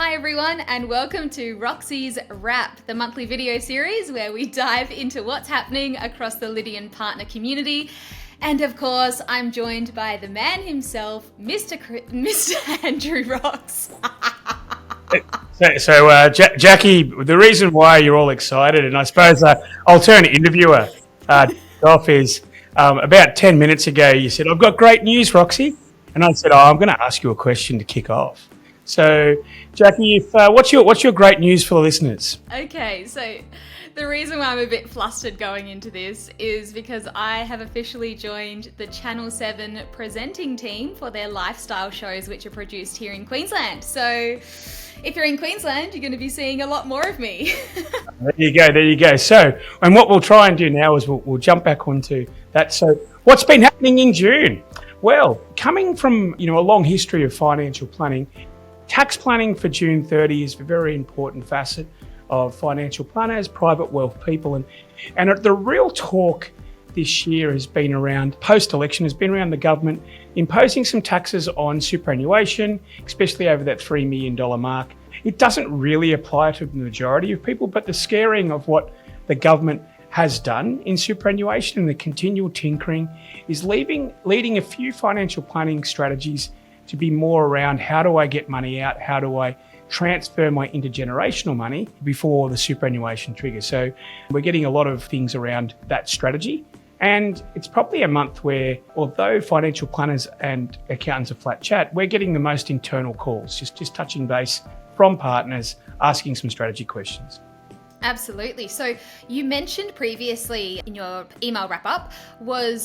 Hi everyone, and welcome to Roxy's Wrap, the monthly video series where we dive into what's happening across the Lydian partner community. And of course, I'm joined by the man himself, Mr. Andrew Rocks. Jackie, the reason why you're all excited, and I suppose I'll turn to interviewer off is about 10 minutes ago you said, I've got great news, Roxy. And I said, I'm going to ask you a question to kick off. So, Jackie, what's your great news for the listeners? Okay, so the reason why I'm a bit flustered going into this is because I have officially joined the Channel 7 presenting team for their lifestyle shows, which are produced here in Queensland. So if you're in Queensland, you're going to be seeing a lot more of me. There you go. So, and what we'll try and do now is we'll jump back onto that. So, what's been happening in June? Well, coming from a long history of financial planning, tax planning for June 30 is a very important facet of financial planners, private wealth people. And the real talk this year has been around, post-election, has been around the government imposing some taxes on superannuation, especially over that $3 million mark. It doesn't really apply to the majority of people, but the scaring of what the government has done in superannuation and the continual tinkering is leading a few financial planning strategies to be more around how do I get money out, how do I transfer my intergenerational money before the superannuation trigger. So we're getting a lot of things around that strategy. And it's probably a month where, although financial planners and accountants are flat chat, we're getting the most internal calls, just touching base from partners, asking some strategy questions. Absolutely. So you mentioned previously in your email wrap-up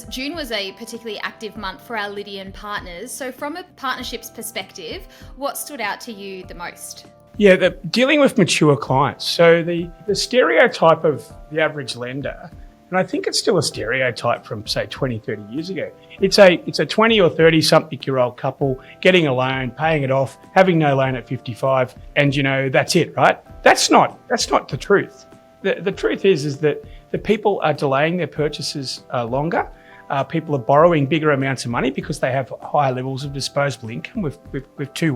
June was a particularly active month for our Lydian partners. So from a partnerships perspective, what stood out to you the most? Yeah, dealing with mature clients. So the stereotype of the average lender, and I think it's still a stereotype from, say, 20, 30 years ago. It's a 20 or 30-something-year-old couple getting a loan, paying it off, having no loan at 55, and, that's it, right? That's not the truth. The truth is that the people are delaying their purchases longer. People are borrowing bigger amounts of money because they have higher levels of disposable income with two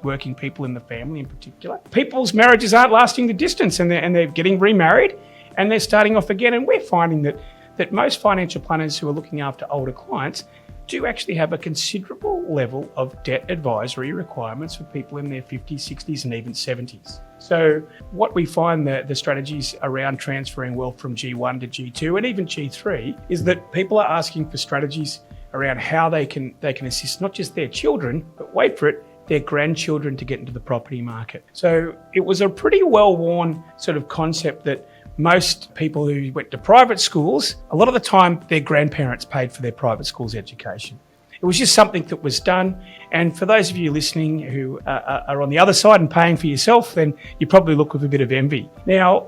working people in the family in particular. People's marriages aren't lasting the distance, and they're getting remarried, and they're starting off again. And we're finding that most financial planners who are looking after older clients do actually have a considerable level of debt advisory requirements for people in their 50s, 60s, and even 70s. So what we find the strategies around transferring wealth from G1 to G2 and even G3 is that people are asking for strategies around how they can assist not just their children, but wait for it, their grandchildren to get into the property market. So it was a pretty well-worn sort of concept that most people who went to private schools, a lot of the time their grandparents paid for their private school's education. It was just something that was done. And for those of you listening who are on the other side and paying for yourself, then you probably look with a bit of envy. Now,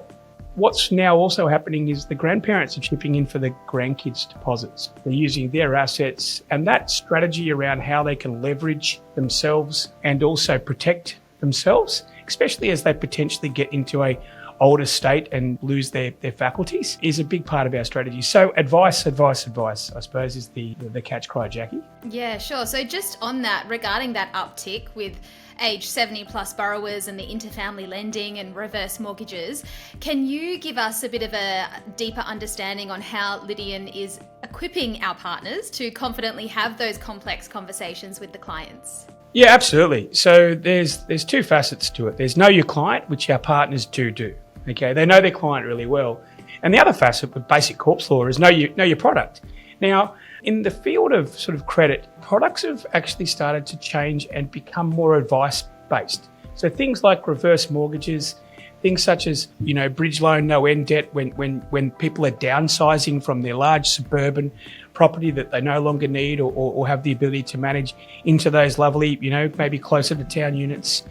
what's now also happening is the grandparents are chipping in for the grandkids' deposits. They're using their assets, and that strategy around how they can leverage themselves and also protect themselves, especially as they potentially get into a older state and lose their faculties, is a big part of our strategy. So advice, I suppose, is the catch cry, Jackie. Yeah, sure. So just on that, regarding that uptick with age 70 plus borrowers and the interfamily lending and reverse mortgages, can you give us a bit of a deeper understanding on how Lydian is equipping our partners to confidently have those complex conversations with the clients? Yeah, absolutely. So there's two facets to it. There's know your client, which our partners do. Okay, they know their client really well. And the other facet with basic corpse law is know your product. Now, in the field of sort of credit, products have actually started to change and become more advice-based. So things like reverse mortgages, things such as, bridge loan, no end debt, when people are downsizing from their large suburban property that they no longer need or have the ability to manage into those lovely, maybe closer to town units,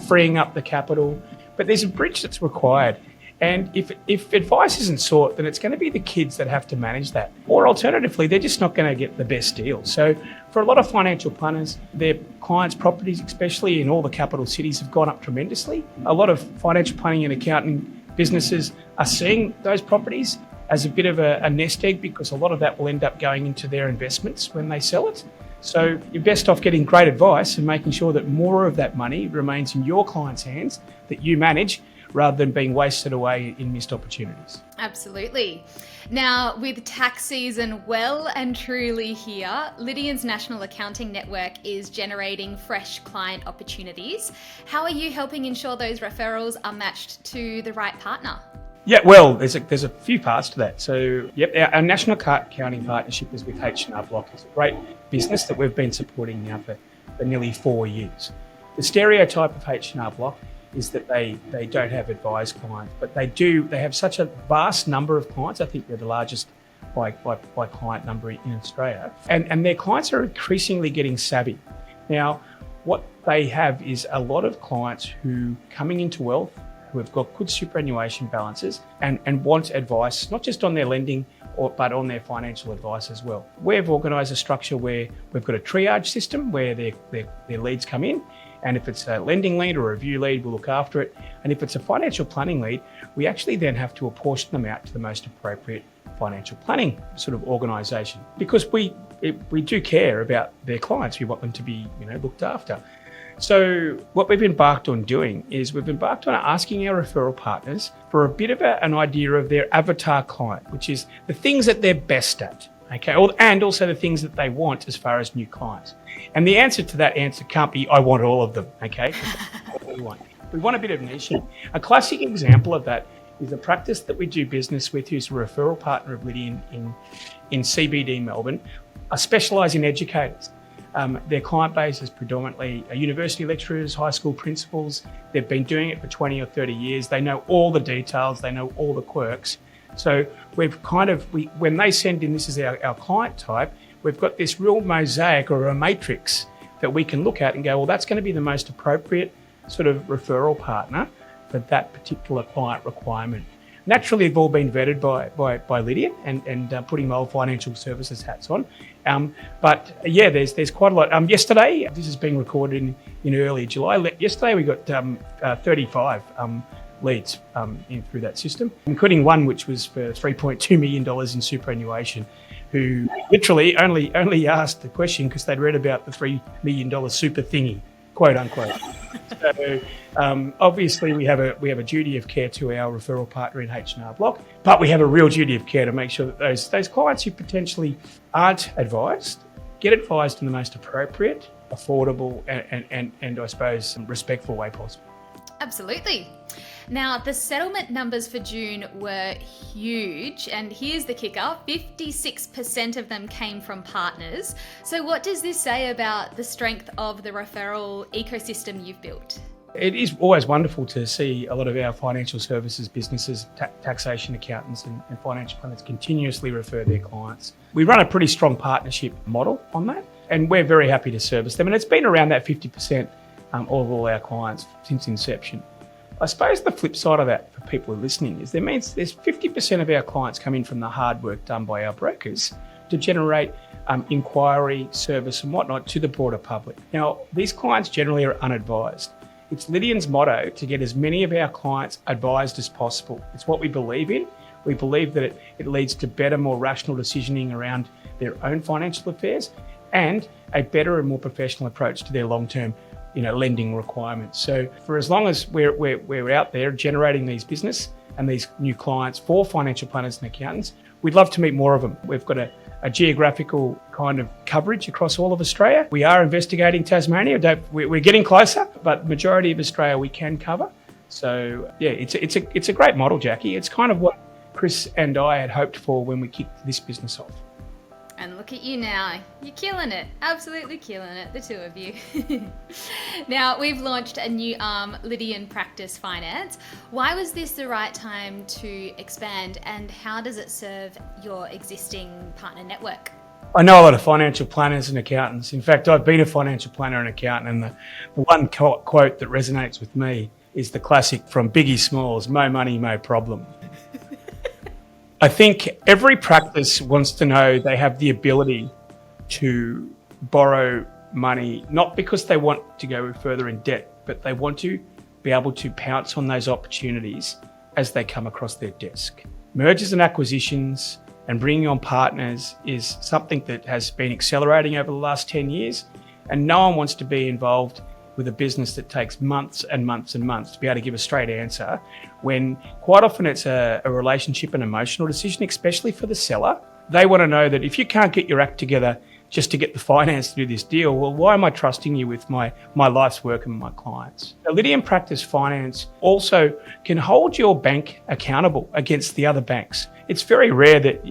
freeing up the capital. But there's a bridge that's required. And if advice isn't sought, then it's going to be the kids that have to manage that. Or alternatively, they're just not going to get the best deal. So for a lot of financial planners, their clients' properties, especially in all the capital cities, have gone up tremendously. A lot of financial planning and accounting businesses are seeing those properties as a bit of a nest egg, because a lot of that will end up going into their investments when they sell it. So you're best off getting great advice and making sure that more of that money remains in your client's hands that you manage, rather than being wasted away in missed opportunities. Absolutely. Now, with tax season well and truly here, Lydian's National Accounting Network is generating fresh client opportunities. How are you helping ensure those referrals are matched to the right partner? Yeah, well, there's a few parts to that. So, our National Accounting Partnership is with H&R Block. It's a great business that we've been supporting now for nearly 4 years. The stereotype of H&R Block is that they don't have advised clients, but they have such a vast number of clients. I think they're the largest by client number in Australia. And their clients are increasingly getting savvy. Now, what they have is a lot of clients who coming into wealth, who have got good superannuation balances and want advice, not just on their lending, but on their financial advice as well. We've organised a structure where we've got a triage system where their leads come in. And if it's a lending lead or a review lead, we'll look after it. And if it's a financial planning lead, we actually then have to apportion them out to the most appropriate financial planning sort of organisation. Because we do care about their clients. We want them to be, looked after. So what we've embarked on doing is we've embarked on asking our referral partners for a bit of an idea of their avatar client, which is the things that they're best at. Okay, and also the things that they want as far as new clients. And the answer to that answer can't be, I want all of them, okay? That's what we want. We want a bit of niching. A classic example of that is a practice that we do business with, who's a referral partner of Lydian in CBD Melbourne, specialise in educators. Their client base is predominantly university lecturers, high school principals. They've been doing it for 20 or 30 years. They know all the details, they know all the quirks. So we've when they send in, this is our client type, we've got this real mosaic or a matrix that we can look at and go, well, that's going to be the most appropriate sort of referral partner for that particular client requirement. Naturally, they've all been vetted by Lydian and putting my old financial services hats on. But yeah, there's quite a lot. Yesterday, this is being recorded in early July. Yesterday we got 35 leads in through that system, including one which was for $3.2 million in superannuation, who literally only asked the question because they'd read about the $3 million super thingy, quote unquote. So obviously we have a duty of care to our referral partner in H&R Block, but we have a real duty of care to make sure that those clients who potentially aren't advised get advised in the most appropriate, affordable, and I suppose respectful way possible. Absolutely. Now, the settlement numbers for June were huge, and here's the kicker, 56% of them came from partners. So what does this say about the strength of the referral ecosystem you've built? It is always wonderful to see a lot of our financial services businesses, taxation accountants and financial planners continuously refer their clients. We run a pretty strong partnership model on that, and we're very happy to service them. And it's been around that 50% of all our clients since inception. I suppose the flip side of that for people who are listening is there's 50% of our clients come in from the hard work done by our brokers to generate inquiry, service and whatnot to the broader public. Now, these clients generally are unadvised. It's Lydian's motto to get as many of our clients advised as possible. It's what we believe in. We believe that it leads to better, more rational decisioning around their own financial affairs and a better and more professional approach to their long-term lending requirements. So for as long as we're out there generating these business and these new clients for financial planners and accountants, we'd love to meet more of them. We've got a geographical kind of coverage across all of Australia. We are investigating Tasmania. We're getting closer, but majority of Australia we can cover. So yeah, it's a great model, Jackie. It's kind of what Chris and I had hoped for when we kicked this business off. And look at you now. You're killing it. Absolutely killing it, the two of you. Now, we've launched a new arm, Lydian Practice Finance. Why was this the right time to expand, and how does it serve your existing partner network? I know a lot of financial planners and accountants. In fact, I've been a financial planner and accountant, and the one quote that resonates with me is the classic from Biggie Smalls, "Mo money, mo problem." I think every practice wants to know they have the ability to borrow money, not because they want to go further in debt, but they want to be able to pounce on those opportunities as they come across their desk. Mergers and acquisitions, and bringing on partners is something that has been accelerating over the last 10 years. And no one wants to be involved with a business that takes months and months and months to be able to give a straight answer, when quite often it's a relationship and emotional decision, especially for the seller. They want to know that if you can't get your act together just to get the finance to do this deal, well, why am I trusting you with my life's work and my clients? Now, Lydian Practice Finance also can hold your bank accountable against the other banks. It's very rare that,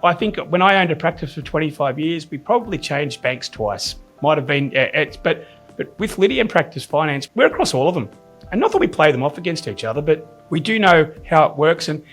I think when I owned a practice for 25 years, we probably changed banks twice. Might have been, but with Lydian Practice Finance, we're across all of them. And not that we play them off against each other, but we do know how it works. And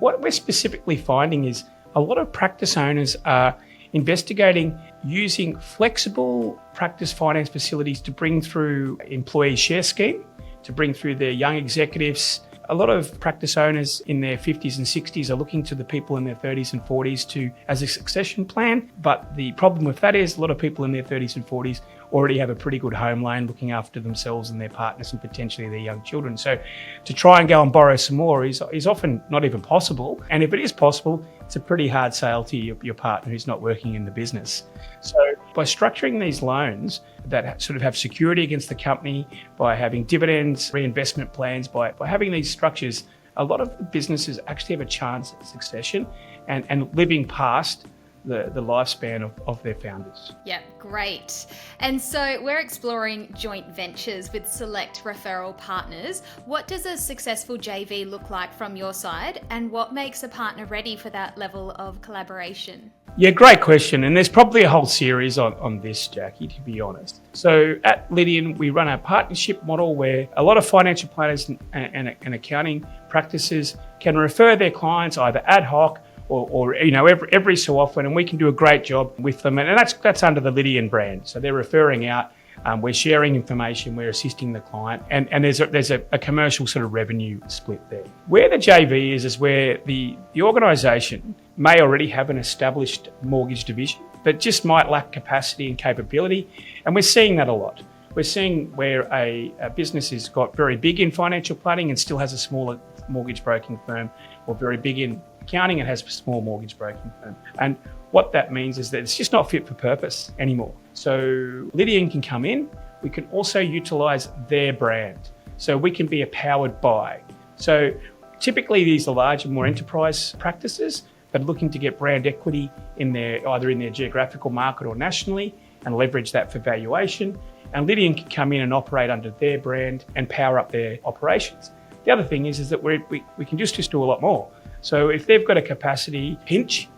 what we're specifically finding is a lot of practice owners are investigating using flexible practice finance facilities to bring through employee share scheme, to bring through their young executives. A lot of practice owners in their 50s and 60s are looking to the people in their 30s and 40s as a succession plan. But the problem with that is a lot of people in their 30s and 40s already have a pretty good home loan looking after themselves and their partners and potentially their young children. So to try and go and borrow some more is often not even possible. And if it is possible, it's a pretty hard sale to your partner who's not working in the business. So by structuring these loans that sort of have security against the company, by having dividends, reinvestment plans, by having these structures, a lot of the businesses actually have a chance at succession and living past the lifespan of their founders. Yeah, great. And so we're exploring joint ventures with select referral partners. What does a successful JV look like from your side, and what makes a partner ready for that level of collaboration? Yeah, great question. And there's probably a whole series on this, Jackie, to be honest. So at Lydian, we run a partnership model where a lot of financial planners and accounting practices can refer their clients either ad hoc or every so often, and we can do a great job with them. And that's under the Lydian brand. So they're referring out, we're sharing information, we're assisting the client, and there's a commercial sort of revenue split there. Where the JV is where the organisation may already have an established mortgage division, but just might lack capacity and capability. And we're seeing that a lot. We're seeing where a business has got very big in financial planning and still has a smaller mortgage broking firm, or very big in accounting and has a small mortgage broking firm. And what that means is that it's just not fit for purpose anymore. So Lydian can come in. We can also utilise their brand. So we can be a powered by. So typically these are larger, more enterprise practices that are looking to get brand equity either in their geographical market or nationally, and leverage that for valuation. And Lydian can come in and operate under their brand and power up their operations. The other thing is that we can just do a lot more. So if they've got a capacity pinch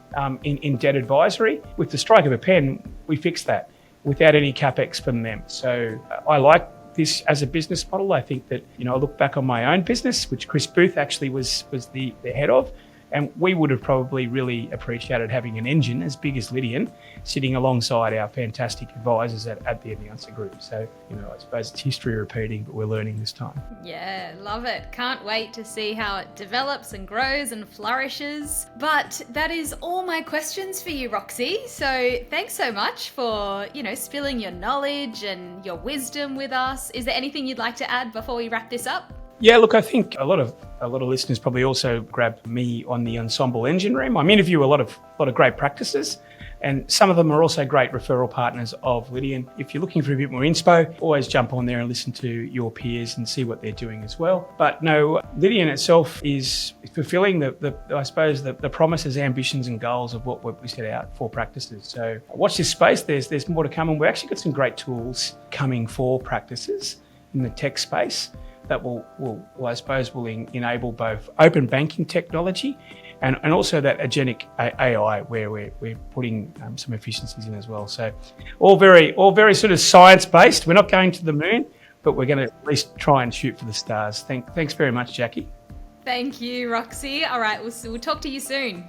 in debt advisory, with the strike of a pen, we fix that without any capex from them. So I like this as a business model. I think that, I look back on my own business, which Chris Booth actually was the head of, and we would have probably really appreciated having an engine as big as Lydian sitting alongside our fantastic advisors at the Announcer Group. So, I suppose it's history repeating, but we're learning this time. Yeah, love it. Can't wait to see how it develops and grows and flourishes. But that is all my questions for you, Roxy. So thanks so much for, spilling your knowledge and your wisdom with us. Is there anything you'd like to add before we wrap this up? Yeah, look, I think a lot of listeners probably also grab me on the Ensemble Engine Room. I'm interview a lot of great practices, and some of them are also great referral partners of Lydian. If you're looking for a bit more inspo, always jump on there and listen to your peers and see what they're doing as well. But no, Lydian itself is fulfilling the promises, ambitions and goals of what we set out for practices. So watch this space. There's more to come, and we've actually got some great tools coming for practices in the tech space that will enable both open banking technology and also that agentic AI where we're putting some efficiencies in as well. So all very sort of science-based. We're not going to the moon, but we're going to at least try and shoot for the stars. Thanks very much, Jackie. Thank you, Roxy. All right, we'll talk to you soon.